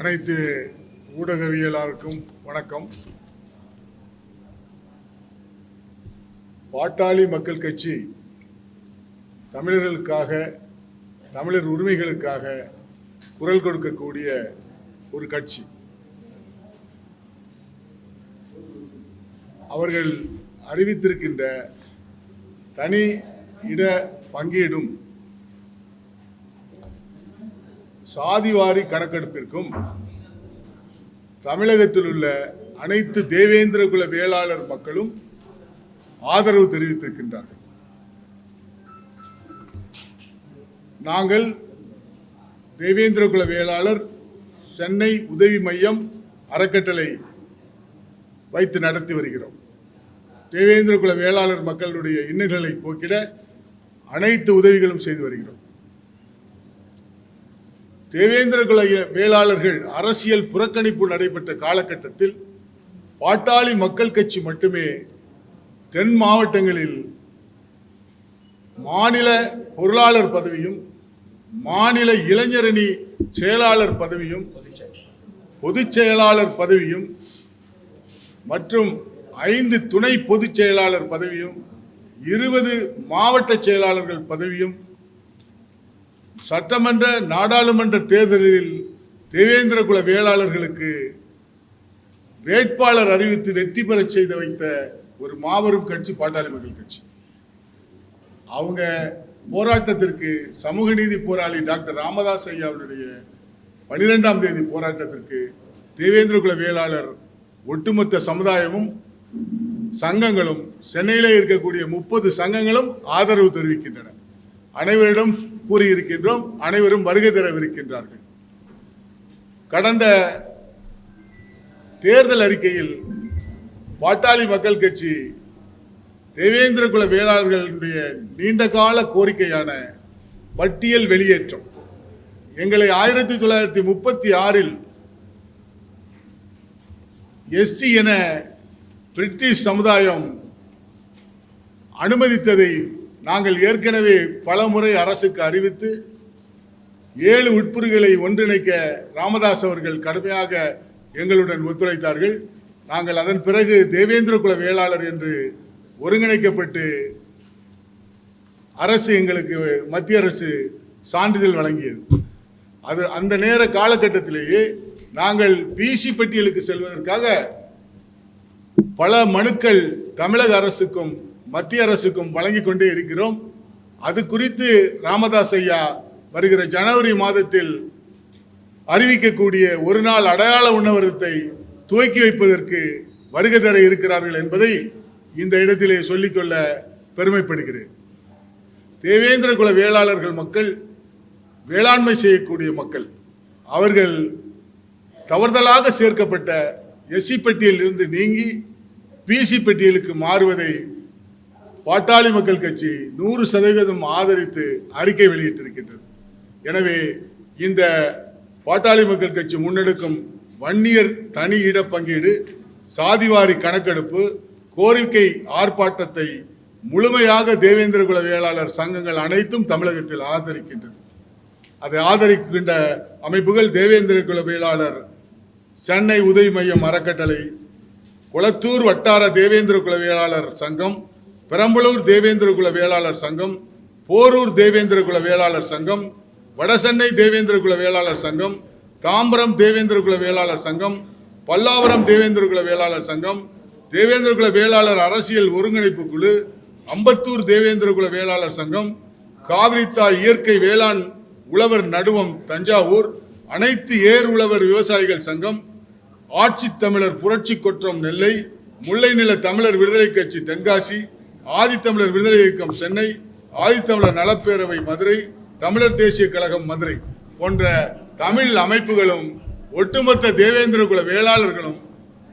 அனைத்து ஊடகவியலாளருக்கும் வணக்கம். பாட்டாளி மக்கள் கட்சி தமிழர்களுக்காக, தமிழர் உரிமைகளுக்காக குரல் கொடுக்கக்கூடிய ஒரு கட்சி. அவர்கள் அறிவித்திருக்கின்ற தனி இட பங்கீடும் சாதிவாரி கணக்கெடுப்பிற்கும் தமிழகத்தில் உள்ள அனைத்து தேவேந்திர குல வேளாளர் மக்களும் ஆதரவு தெரிவித்திருக்கின்றார்கள். நாங்கள் தேவேந்திர குல வேளாளர் சென்னை உதவி மையம் அறக்கட்டளை வைத்து நடத்தி வருகிறோம். தேவேந்திர குல வேளாளர் மக்களுடைய இன்னல்களை போக்கிட அனைத்து உதவிகளும் செய்து வருகிறோம். தேவேந்திர குல வேளாளர்கள் அரசியல் புறக்கணிப்பு நடைபெற்ற காலகட்டத்தில் பாட்டாளி மக்கள் கட்சி மட்டுமே தென் மாவட்டங்களில் மாநில பொருளாளர் பதவியும், மாநில இளைஞரணி செயலாளர் பதவியும், பொதுச் செயலாளர் பதவியும் மற்றும் 5 துணை பொதுச் செயலாளர் பதவியும், 20 மாவட்ட செயலாளர்கள் பதவியும், சட்டமன்ற நாடாளுமன்ற தேர்தலில் தேவேந்திர குல வேளாளர்களுக்கு வேட்பாளர் அறிவித்து வெற்றி பெற செய்து வைத்த ஒரு மாபெரும் கட்சி பாட்டாளி மக்கள் கட்சி. அவங்க போராட்டத்திற்கு சமூக நீதி போராளி டாக்டர் ராமதாஸ் ஐயாவுடைய 12ஆம் தேதி போராட்டத்திற்கு தேவேந்திர குல வேளாளர் ஒட்டுமொத்த சமுதாயமும் சங்கங்களும், சென்னையிலே இருக்கக்கூடிய 30 சங்கங்களும் ஆதரவு தெரிவிக்கின்றன. அனைவரிடம் கூறியிருக்கின்றோம், அனைவரும் வருகை தரவிருக்கின்றார்கள். கடந்த தேர்தல் அறிக்கையில் பாட்டாளி மக்கள் கட்சி தேவேந்திர குல வேளாளர்களுடைய நீண்டகால கோரிக்கையான பட்டியல் வெளியேற்றம், எங்களை 1936 எஸ்சி என பிரிட்டிஷ் சமுதாயம் அனுமதித்ததை நாங்கள் ஏற்கனவே பல முறை அரசுக்கு அறிவித்து 7 உட்பிரிவுகளை ஒன்றிணைக்க ராமதாஸ் அவர்கள் கடுமையாக எங்களுடன் ஒத்துழைத்தார்கள். நாங்கள் அதன் பிறகு தேவேந்திர குல வேளாளர் என்று ஒருங்கிணைக்கப்பட்டு அரசு எங்களுக்கு மத்திய அரசு சான்றிதழ் வழங்கியது. அது அந்த நேர காலகட்டத்திலேயே நாங்கள் பிசி பட்டியலுக்கு செல்வதற்காக பல மனுக்கள் தமிழக அரசுக்கும் மத்திய அரசுக்கும் வழங்கிக் கொண்டே இருக்கிறோம். அது குறித்து ராமதாஸ் ஐயா வருகிற ஜனவரி மாதத்தில் அறிவிக்கக்கூடிய ஒரு நாள் அடையாள உண்ணவரத்தை துவக்கி வைப்பதற்கு வருகை தர இருக்கிறார்கள் என்பதை இந்த இடத்திலே சொல்லிக்கொள்ள பெருமைப்படுகிறேன். தேவேந்திர குல வேளாளர்கள் மக்கள் வேளாண்மை செய்யக்கூடிய மக்கள். அவர்கள் தவறுதலாக சேர்க்கப்பட்ட எஸ்சி பட்டியலில் இருந்து நீங்கி பிசி பட்டியலுக்கு மாறுவதை பாட்டாளி மக்கள் கட்சி 100% ஆதரித்து அறிக்கை வெளியிட்டிருக்கின்றது. எனவே இந்த பாட்டாளி மக்கள் கட்சி முன்னெடுக்கும் வன்னியர் தனி இட பங்கீடு, சாதிவாரி கணக்கெடுப்பு கோரிக்கை ஆர்ப்பாட்டத்தை முழுமையாக தேவேந்திர குல வேளாளர் சங்கங்கள் அனைத்தும் தமிழகத்தில் ஆதரிக்கின்றது. அதை ஆதரிக்கின்ற அமைப்புகள் தேவேந்திர குல வேளாளர் சென்னை உதவி மையம் அறக்கட்டளை, குளத்தூர் வட்டார தேவேந்திர குல வேளாளர் சங்கம், பெரம்பலூர் தேவேந்திர குல வேளாளர் சங்கம், போரூர் தேவேந்திர குல வேளாளர் சங்கம், வடசென்னை தேவேந்திர குல வேளாளர் சங்கம், தாம்பரம் தேவேந்திர குல வேளாளர் சங்கம், பல்லாவரம் தேவேந்திர குல வேளாளர் சங்கம், தேவேந்திர குல வேளாளர் அரசியல் ஒருங்கிணைப்பு குழு, அம்பத்தூர் தேவேந்திர குல வேளாளர் சங்கம், காவிரித்தா இயற்கை வேளாண் உழவர் நடுவம் தஞ்சாவூர், அனைத்து ஏர் உழவர் விவசாயிகள் சங்கம், ஆட்சி தமிழர் புரட்சி கொற்றம் நெல்லை, முல்லை நில தமிழர் விடுதலை கட்சி தென்காசி, ஆதித்தமிழர் விடுதலை இயக்கம் சென்னை, ஆதித்தமிழர் நலப்பேரவை மதுரை, தமிழர் தேசிய கழகம் மதுரை போன்ற தமிழ் அமைப்புகளும் ஒட்டுமொத்த தேவேந்திர குல வேளாளர்களும்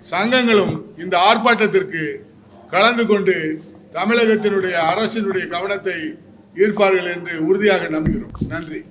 சங்கங்களும் இந்த ஆர்ப்பாட்டத்திற்கு கலந்து கொண்டு தமிழகத்தினுடைய அரசினுடைய கவனத்தை ஈர்ப்பார்கள் என்று உறுதியாக நம்புகிறோம். நன்றி.